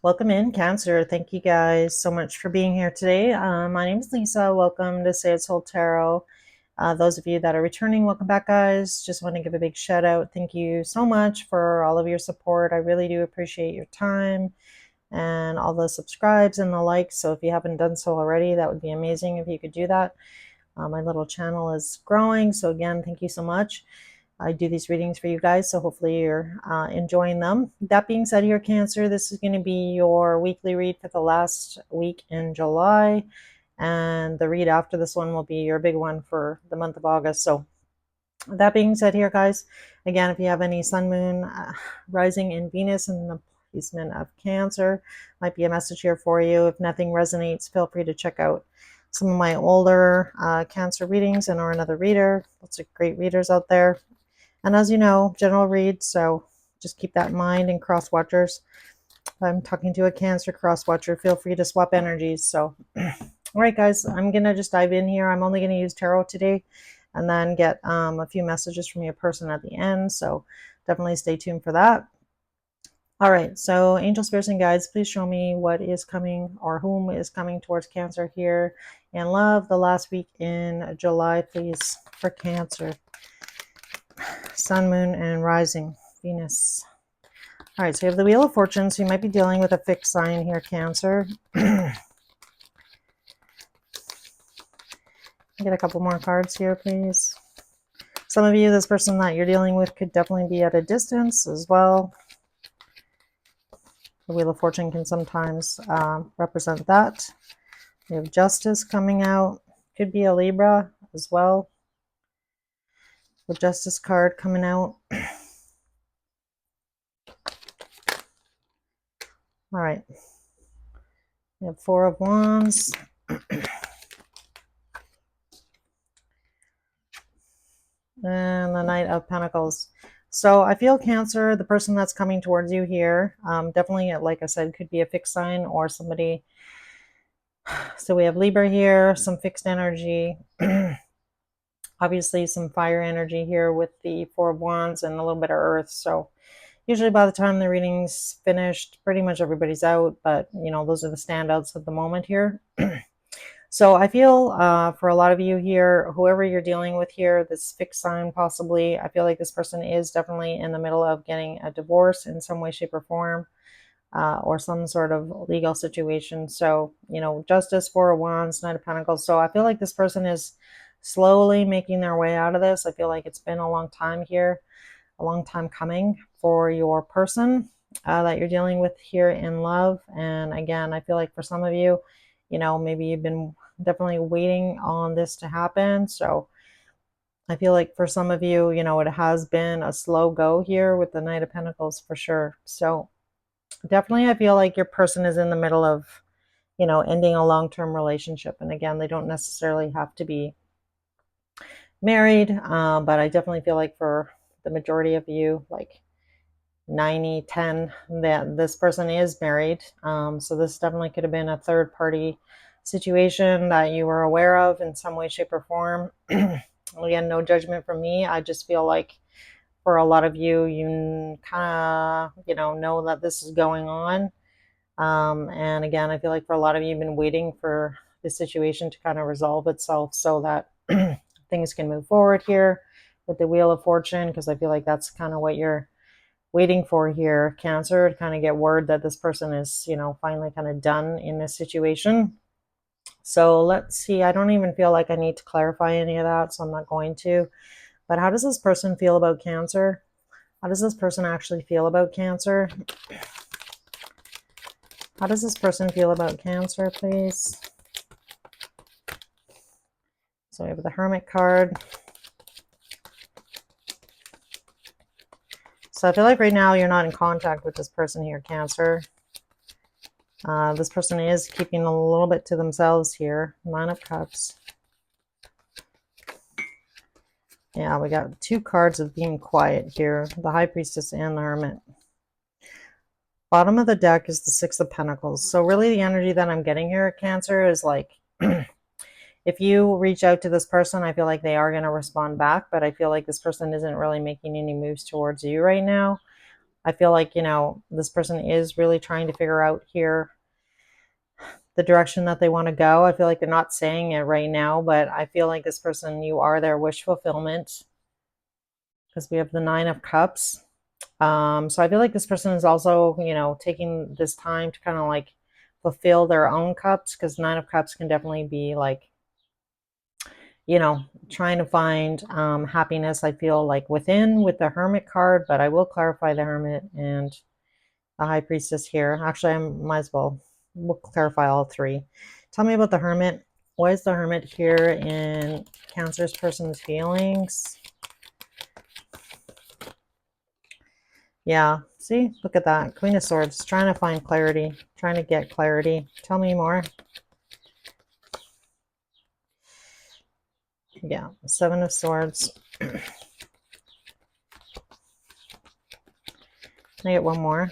Welcome in, Cancer. Thank you guys so much for being here today. My name is Lisa. Welcome to Say It's Whole Tarot. Those of you that are returning, welcome back, guys. Just want to give a big shout out. Thank you so much for all of your support. I really do appreciate your time and all the subscribes and the likes. So if you haven't done so already, that would be amazing if you could do that. My little channel is growing. So again, thank you so much. I do these readings for you guys, so hopefully you're enjoying them. That being said, here, Cancer, this is going to be your weekly read for the last week in July, and the read after this one will be your big one for the month of August. So that being said, here, guys, again, if you have any sun, moon, rising in Venus and the placement of Cancer, might be a message here for you. If nothing resonates, feel free to check out some of my older Cancer readings and or another reader. Lots of great readers out there. And as you know, general read, so just keep that in mind. And cross watchers, if I'm talking to a Cancer cross watcher, feel free to swap energies. So, all right, guys, I'm going to just dive in here. I'm only going to use tarot today and then get a few messages from your person at the end. So definitely stay tuned for that. All right, so angel spirits and guides, please show me what is coming or whom is coming towards Cancer here in love the last week in July, please, for Cancer. Sun, moon, and rising Venus. All right, so you have the Wheel of Fortune, so you might be dealing with a fixed sign here, Cancer. Get a couple more cards here, please. Some of you, this person that you're dealing with could definitely be at a distance as well. The Wheel of Fortune can sometimes represent that. You have Justice coming out. Could be a Libra as well. The Justice card coming out. All right. We have Four of Wands. And the Knight of Pentacles. So I feel, Cancer, the person that's coming towards you here, definitely, like I said, could be a fixed sign or somebody. So we have Libra here, some fixed energy. Obviously some fire energy here with the Four of Wands and a little bit of Earth. So usually by the time the reading's finished, pretty much everybody's out, but you know, those are the standouts at the moment here. So I feel for a lot of you here, whoever you're dealing with here, this fixed sign possibly, I feel like this person is definitely in the middle of getting a divorce in some way, shape, or form, or some sort of legal situation. So, you know, Justice, Four of Wands, Knight of Pentacles. So I feel like this person is slowly making their way out of this. I feel like it's been a long time here, a long time coming for your person that you're dealing with here in love. And again, I feel like for some of you, you know, maybe you've been definitely waiting on this to happen. So I feel like for some of you, you know, it has been a slow go here with the Knight of Pentacles for sure. So definitely I feel like your person is in the middle of, you know, ending a long-term relationship. And again, they don't necessarily have to be married, but I definitely feel like for the majority of you, like 90-10, that this person is married. So this definitely could have been a third party situation that you were aware of in some way, shape, or form. Again, no judgment from me. I just feel like for a lot of you, you kind of, you know that this is going on. And again, I feel like for a lot of you, you've been waiting for the situation to kind of resolve itself so that things can move forward here with the Wheel of Fortune, because I feel like that's kind of what you're waiting for here, Cancer, to kind of get word that this person is, you know, finally kind of done in this situation. So let's see. I don't even feel like I need to clarify any of that, so I'm not going to. But how does this person feel about Cancer? How does this person actually feel about Cancer? How does this person feel about Cancer, please? So we have the Hermit card. So I feel like right now you're not in contact with this person here, Cancer. This person is keeping a little bit to themselves here. Nine of Cups. Yeah, we got two cards of being quiet here. The High Priestess and the Hermit. Bottom of the deck is the Six of Pentacles. So really the energy that I'm getting here, Cancer, is like if you reach out to this person, I feel like they are going to respond back, but I feel like this person isn't really making any moves towards you right now. I feel like, this person is really trying to figure out here the direction that they want to go. I feel like they're not saying it right now, but I feel like this person, you are their wish fulfillment, because we have the Nine of Cups. So I feel like this person is also, taking this time to kind of like fulfill their own cups, because Nine of Cups can definitely be like, trying to find happiness, I feel like within with the Hermit card, but I will clarify the Hermit and the High Priestess here. Actually, I might as well, we'll clarify all three. Tell me about the Hermit. Why is the Hermit here in Cancer's person's feelings? Yeah, see, look at that. Queen of Swords, trying to find clarity, trying to get clarity. Tell me more. Yeah, Seven of Swords. Can I get one more?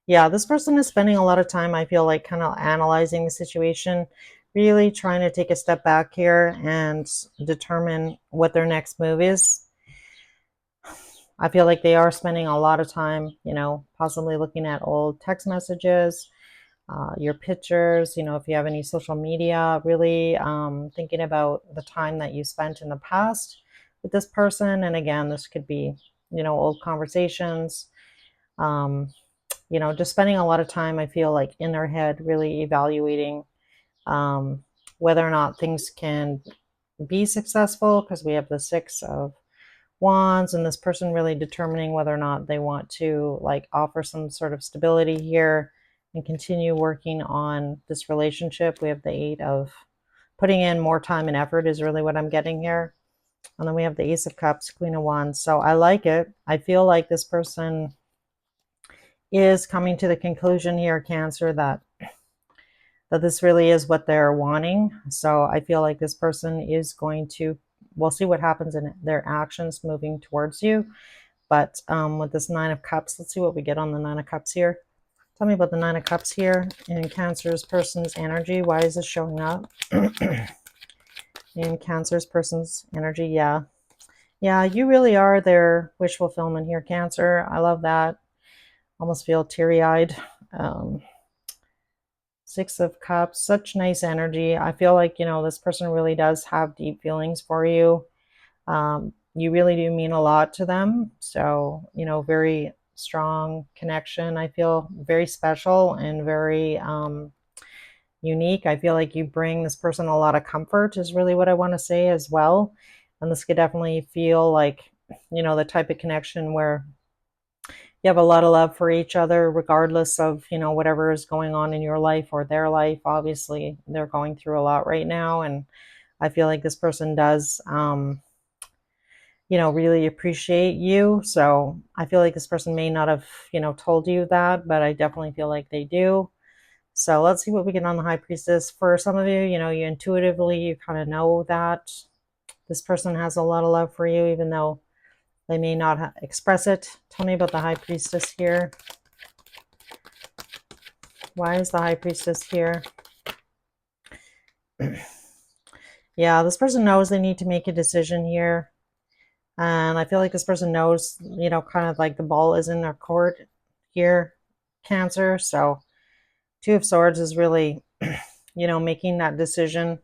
Yeah, this person is spending a lot of time, I feel like, kind of analyzing the situation, really trying to take a step back here and determine what their next move is. I feel like they are spending a lot of time, possibly looking at old text messages, your pictures, if you have any social media, really thinking about the time that you spent in the past with this person. And again, this could be, old conversations, just spending a lot of time, I feel like, in their head, really evaluating um, whether or not things can be successful, because we have the Six of Wands, and this person really determining whether or not they want to like offer some sort of stability here and continue working on this relationship. We have the Eight of putting in more time and effort is really what I'm getting here. And then we have the Ace of Cups, Queen of Wands. So I like it. I feel like this person is coming to the conclusion here, Cancer, that this really is what they're wanting. So I feel like this person is going to, we'll see what happens in their actions moving towards you. But with this Nine of Cups, let's see what we get on the Nine of Cups here. Tell me about the Nine of Cups here in Cancer's person's energy. Why is this showing up? In Cancer's person's energy, yeah. Yeah, you really are their wish fulfillment here, Cancer. I love that. Almost feel teary-eyed. Six of Cups, such nice energy. I feel like, this person really does have deep feelings for you. You really do mean a lot to them. So, very strong connection. I feel very special and very unique. I feel like you bring this person a lot of comfort, is really what I want to say as well. And this could definitely feel like, the type of connection where you have a lot of love for each other, regardless of, whatever is going on in your life or their life. Obviously, they're going through a lot right now. And I feel like this person does, really appreciate you. So I feel like this person may not have, told you that, but I definitely feel like they do. So let's see what we get on the High Priestess. For some of you, you intuitively, you kind of know that this person has a lot of love for you, even though they may not express it. Tell me about the High Priestess here. Why is the High Priestess here? Yeah, this person knows they need to make a decision here. And I feel like this person knows, kind of like the ball is in their court here, Cancer. So Two of Swords is really, making that decision.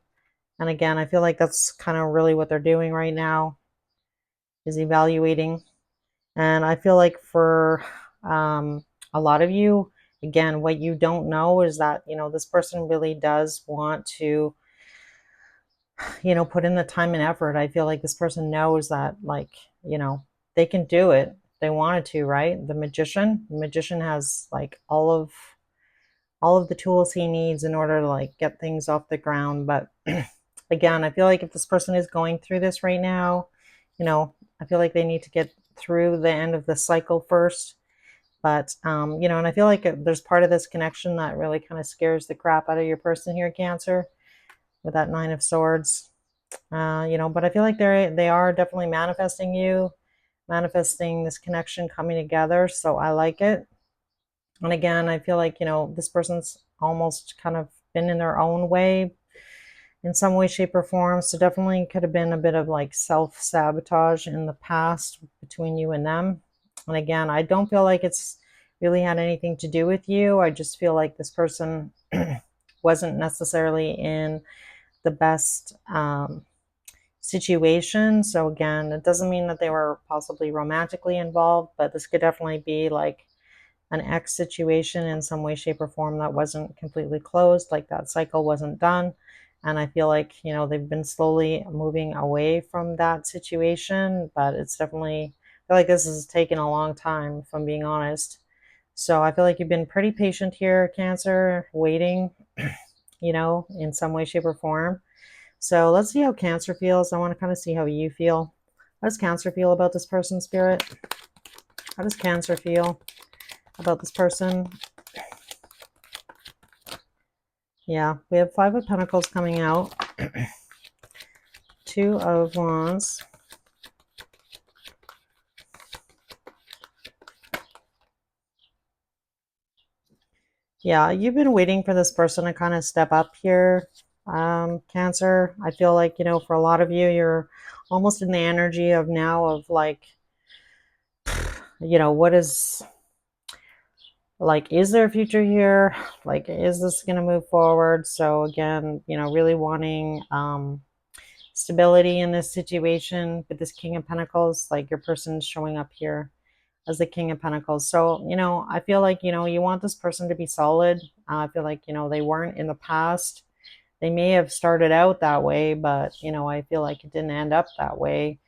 And again, I feel like that's kind of really what they're doing right now, is evaluating. And I feel like for a lot of you, again, what you don't know is that, this person really does want to, put in the time and effort. I feel like this person knows that, like, they can do it. They wanted to, right? The magician has like all of the tools he needs in order to like get things off the ground. But again, I feel like if this person is going through this right now, I feel like they need to get through the end of the cycle first. But and I feel like there's part of this connection that really kind of scares the crap out of your person here, Cancer, with that Nine of Swords. But I feel like they are definitely manifesting you, manifesting this connection coming together. So I like it. And again, I feel like, this person's almost kind of been in their own way, in some way, shape, or form. So definitely could have been a bit of like self-sabotage in the past between you and them. And again, I don't feel like it's really had anything to do with you. I just feel like this person wasn't necessarily in the best situation. So again, it doesn't mean that they were possibly romantically involved, but this could definitely be like an ex situation in some way, shape, or form that wasn't completely closed, like that cycle wasn't done. And I feel like, they've been slowly moving away from that situation, but it's definitely, I feel like this has taken a long time, if I'm being honest. So I feel like you've been pretty patient here, Cancer, waiting, in some way, shape, or form. So let's see how Cancer feels. I want to kind of see how you feel. How does Cancer feel about this person, Spirit? How does Cancer feel about this person? Yeah, we have Five of Pentacles coming out. Two of Wands. Yeah, you've been waiting for this person to kind of step up here, Cancer. I feel like, for a lot of you, you're almost in the energy of now of like, what is, like, is there a future here? Like, is this going to move forward? So again, really wanting stability in this situation with this King of Pentacles, like your person's showing up here as the King of Pentacles. So, I feel like, you want this person to be solid. I feel like, they weren't in the past. They may have started out that way, but, I feel like it didn't end up that way.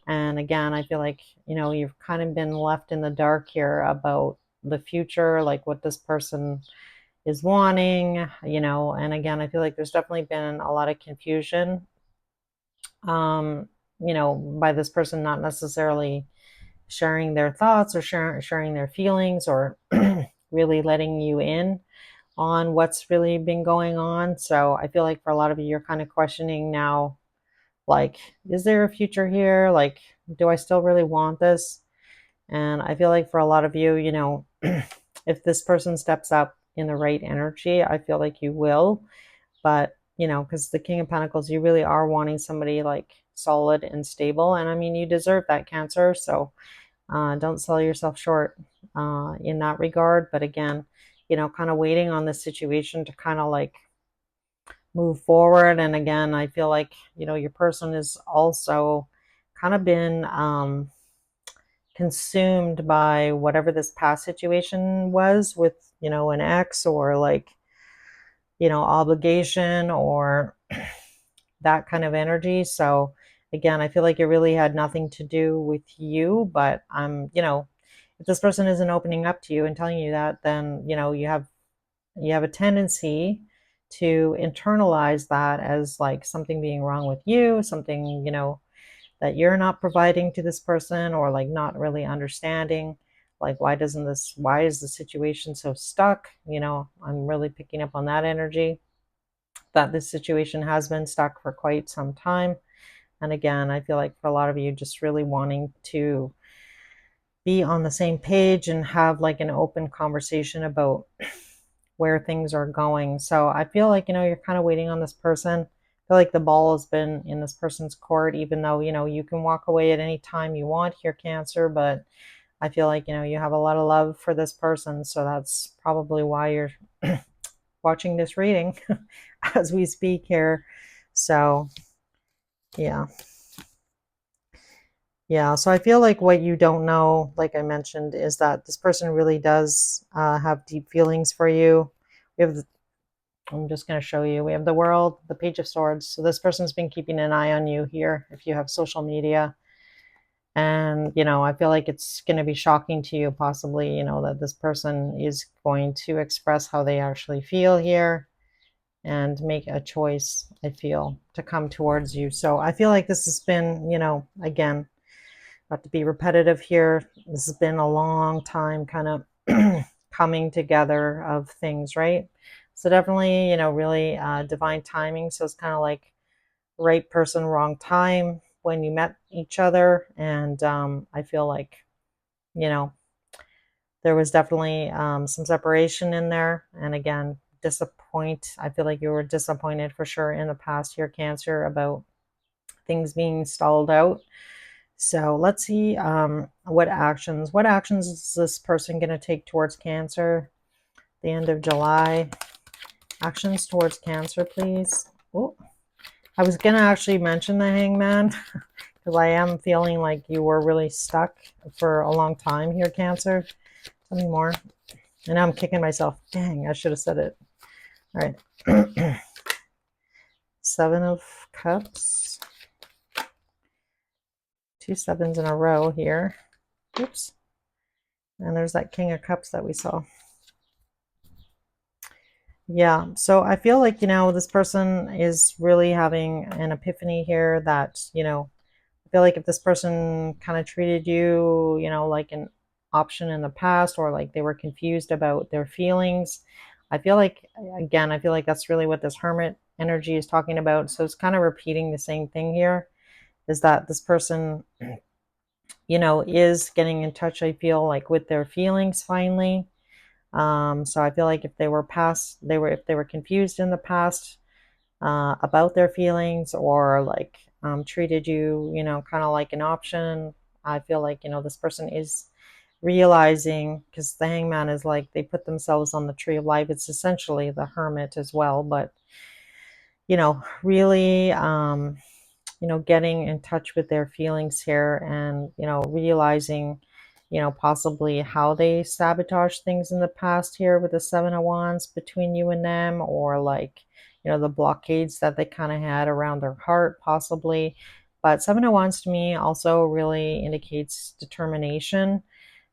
And again, I feel like, you've kind of been left in the dark here about the future, like what this person is wanting, and again, I feel like there's definitely been a lot of confusion, um, by this person not necessarily sharing their thoughts or sharing their feelings or really letting you in on what's really been going on. So I feel like for a lot of you, you're kind of questioning now, like, is there a future here? Like, do I still really want this? And I feel like for a lot of you, if this person steps up in the right energy, I feel like you will. But, because the King of Pentacles, you really are wanting somebody like solid and stable. And I mean, you deserve that, Cancer. So don't sell yourself short in that regard. But again, kind of waiting on this situation to kind of like move forward. And again, I feel like, your person is also kind of been consumed by whatever this past situation was with, an ex or like, obligation or that kind of energy. So again, I feel like it really had nothing to do with you, but if this person isn't opening up to you and telling you that, then you have a tendency to internalize that as like something being wrong with you, something, that you're not providing to this person, or like not really understanding, like why is the situation so stuck? I'm really picking up on that energy, that this situation has been stuck for quite some time. And again, I feel like for a lot of you, just really wanting to be on the same page and have like an open conversation about where things are going. So I feel like, you're kind of waiting on this person. I feel like the ball has been in this person's court, even though, you can walk away at any time you want here, Cancer. But I feel like, you have a lot of love for this person. So that's probably why you're watching this reading as we speak here. So, yeah. Yeah, so I feel like what you don't know, like I mentioned, is that this person really does have deep feelings for you. We have, I'm just going to show you, we have the World, the Page of Swords. So this person's been keeping an eye on you here if you have social media. And, I feel like it's going to be shocking to you, possibly, that this person is going to express how they actually feel here and make a choice, I feel, to come towards you. So I feel like this has been, again, not to be repetitive here, this has been a long time kind of coming together of things, right? So definitely, really divine timing. So it's kind of like right person, wrong time when you met each other. And I feel like, you know, there was definitely some separation in there. And again, I feel like you were disappointed for sure in the past here, Cancer, about things being stalled out. So let's see what actions is this person going to take towards Cancer the end of July. Actions towards Cancer, please. Oh, I was going to actually mention the Hangman because I am feeling like you were really stuck for a long time here, Cancer. Tell me more. And now I'm kicking myself. Dang, I should have said it. All right. Seven of Cups. 2 sevens in a row here. Oops. And there's that King of Cups that we saw. Yeah, so I feel like, this person is really having an epiphany here that, I feel like if this person kind of treated you, like an option in the past, or like they were confused about their feelings, I feel like, again, I feel like that's really what this Hermit energy is talking about. So it's kind of repeating the same thing here, is that this person, is getting in touch, I feel like, with their feelings finally. So I feel like if they were if they were confused in the past about their feelings, or like treated you, kind of like an option, I feel like, this person is realizing, because the Hangman is like they put themselves on the tree of life. It's essentially the Hermit as well, but, really, getting in touch with their feelings here, and, realizing, possibly how they sabotage things in the past here with the Seven of Wands between you and them, or like, the blockades that they kind of had around their heart, possibly. But Seven of Wands to me also really indicates determination.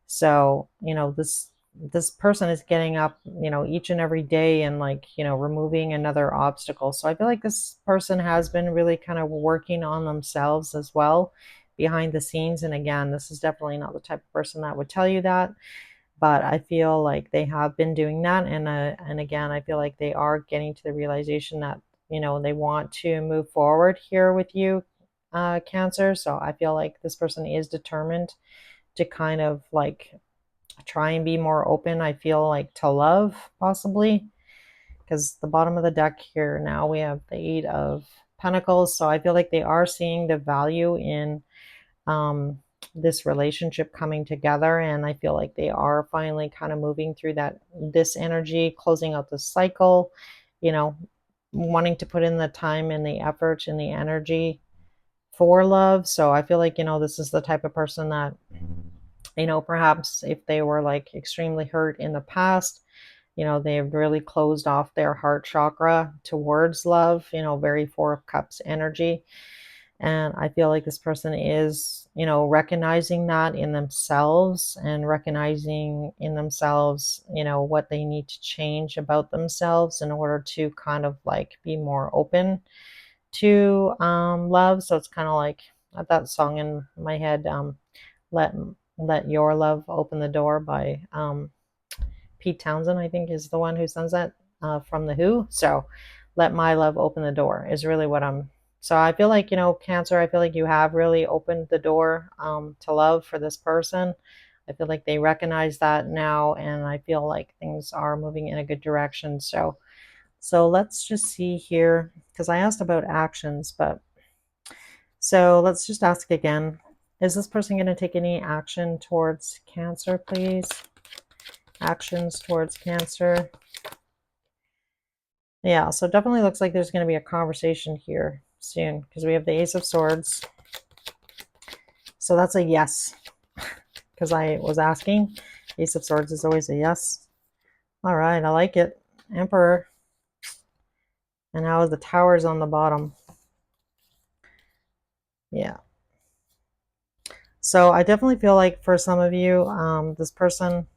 So, this person is getting up, each and every day, and like, removing another obstacle. So I feel like this person has been really kind of working on themselves as well behind the scenes. And again, this is definitely not the type of person that would tell you that, but I feel like they have been doing that. And again, I feel like they are getting to the realization that, they want to move forward here with you, Cancer. So I feel like this person is determined to kind of like try and be more open, I feel like, to love, possibly, because the bottom of the deck here now we have the Eight of Pentacles. So I feel like they are seeing the value in this relationship coming together, and I feel like they are finally kind of moving through this energy, closing out the cycle, wanting to put in the time and the effort and the energy for love. So I feel like, this is the type of person that, perhaps if they were like extremely hurt in the past, they've really closed off their heart chakra towards love, very Four of Cups energy. And I feel like this person is, recognizing that in themselves, and recognizing in themselves, what they need to change about themselves in order to kind of like be more open to love. So it's kind of like that song in my head, let let Your Love Open the Door by Pete Townsend, I think, is the one who sings that, from The Who. So let my love open the door is really what I'm. So I feel like, Cancer, I feel like you have really opened the door to love for this person. I feel like they recognize that now, and I feel like things are moving in a good direction. So let's just see here, because I asked about actions, but so let's just ask again. Is this person going to take any action towards Cancer, please? Actions towards Cancer. Yeah, so definitely looks like there's going to be a conversation here soon, because we have the Ace of Swords. So that's a yes, because I was asking. Ace of Swords is always a yes. All right, I like it. Emperor. And now the Tower's on the bottom. Yeah. So I definitely feel like for some of you, this person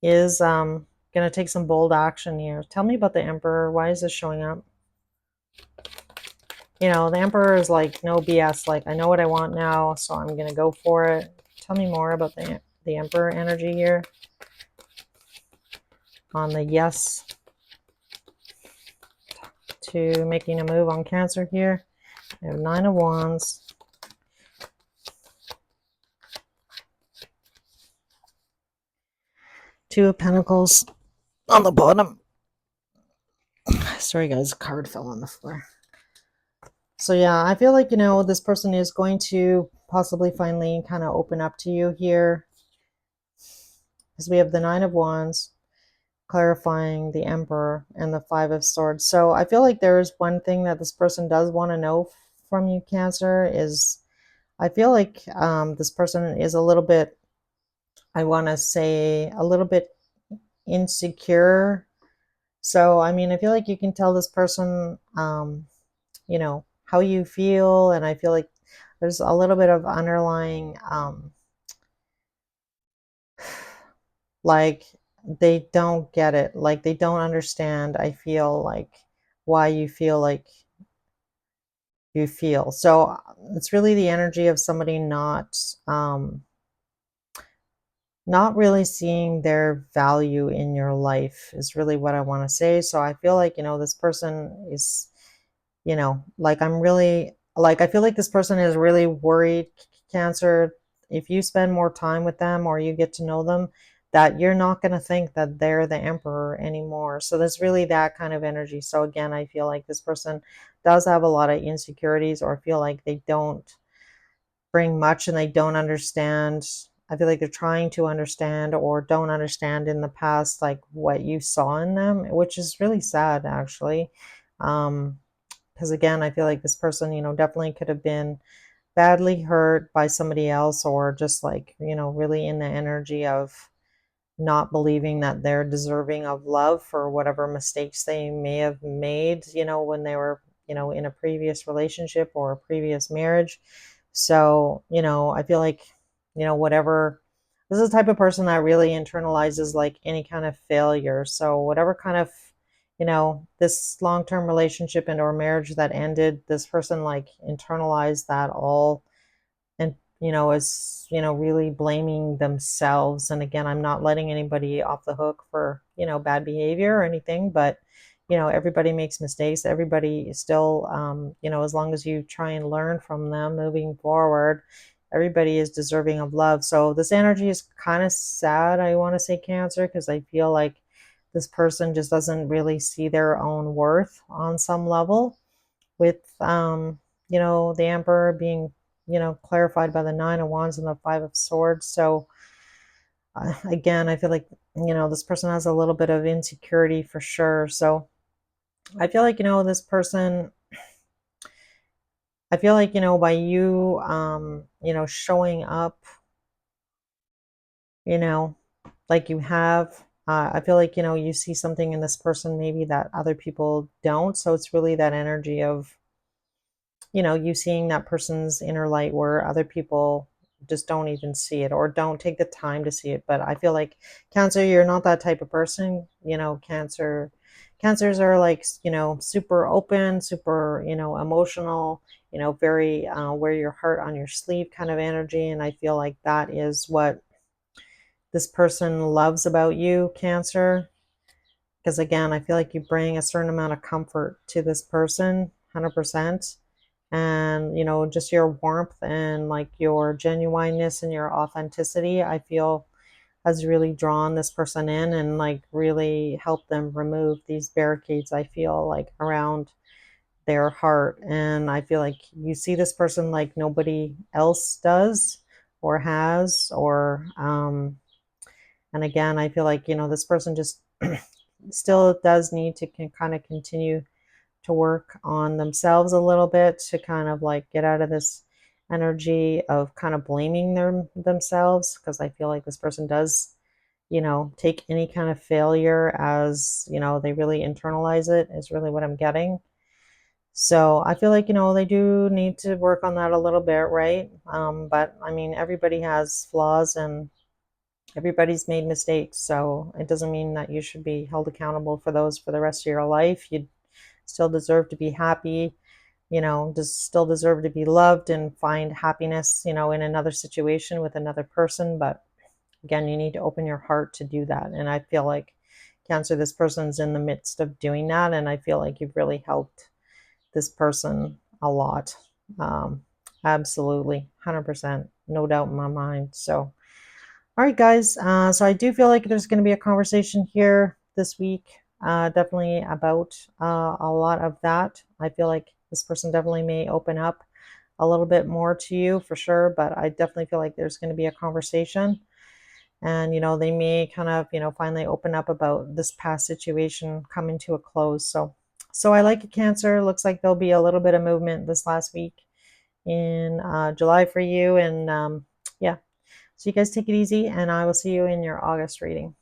is going to take some bold action here. Tell me about the Emperor. Why is this showing up? The Emperor is like, no BS. Like, I know what I want now, so I'm going to go for it. Tell me more about the Emperor energy here on the yes to making a move on Cancer here. I have Nine of Wands. Two of Pentacles. on the bottom. Sorry, guys, a card fell on the floor. So yeah, I feel like, this person is going to possibly finally kind of open up to you here, because we have the Nine of Wands clarifying the Emperor and the Five of Swords. So I feel like there is one thing that this person does want to know from you, Cancer, is I feel like this person is a little bit, I want to say, a little bit insecure. So, I mean, I feel like you can tell this person, how you feel. And I feel like there's a little bit of underlying, like they don't get it. Like they don't understand, I feel like, why you feel like you feel. So it's really the energy of somebody not really seeing their value in your life is really what I want to say. So I feel like, this person is, like I'm really, like, I feel like this person is really worried, Cancer, if you spend more time with them or you get to know them, that you're not going to think that they're the emperor anymore. So there's really that kind of energy. So again, I feel like this person does have a lot of insecurities, or feel like they don't bring much and they don't understand. I feel like they're trying to understand or don't understand in the past, like what you saw in them, which is really sad, actually. Because again, I feel like this person, definitely could have been badly hurt by somebody else, or just like, really in the energy of not believing that they're deserving of love for whatever mistakes they may have made, when they were, in a previous relationship or a previous marriage. So, I feel like, whatever, this is the type of person that really internalizes like any kind of failure. So, whatever kind of, this long-term relationship and or marriage that ended, this person like internalized that all, and is really blaming themselves. And again, I'm not letting anybody off the hook for bad behavior or anything, but everybody makes mistakes. Everybody is still, as long as you try and learn from them moving forward, everybody is deserving of love. So this energy is kind of sad, I want to say, Cancer, because I feel like this person just doesn't really see their own worth on some level, with the Emperor being clarified by the Nine of Wands and the Five of Swords. So again, I feel like this person has a little bit of insecurity for sure. So I feel like this person, I feel like by you showing up, you know like you have, I feel like you see something in this person maybe that other people don't. So it's really that energy of you seeing that person's inner light where other people just don't even see it or don't take the time to see it. But I feel like, Cancer, you're not that type of person. Cancers are like, super open, super, emotional, very wear your heart on your sleeve kind of energy. And I feel like that is what this person loves about you, Cancer. Because again, I feel like you bring a certain amount of comfort to this person, 100%. And just your warmth and like your genuineness and your authenticity, I feel, has really drawn this person in and like really helped them remove these barricades, I feel like, around their heart. And I feel like you see this person like nobody else does or has, or and again, I feel like this person just still does need to kind of continue to work on themselves a little bit, to kind of like get out of this energy of kind of blaming themselves, because I feel like this person does take any kind of failure as they really internalize it, is really what I'm getting. So I feel like they do need to work on that a little bit, right? But I mean, everybody has flaws and everybody's made mistakes, so it doesn't mean that you should be held accountable for those for the rest of your life. You still deserve to be happy, still deserve to be loved and find happiness, in another situation with another person. But again, you need to open your heart to do that. And I feel like, Cancer, this person's in the midst of doing that. And I feel like you've really helped this person a lot. Um, Absolutely, 100%, no doubt in my mind. So, all right, guys. So I do feel like there's going to be a conversation here. this week, definitely about a lot of that. I feel like this person definitely may open up a little bit more to you for sure, but I definitely feel like there's going to be a conversation, and they may kind of finally open up about this past situation coming to a close. So I like a Cancer. Looks like there'll be a little bit of movement this last week in July for you, and yeah, so you guys take it easy, and I will see you in your August reading.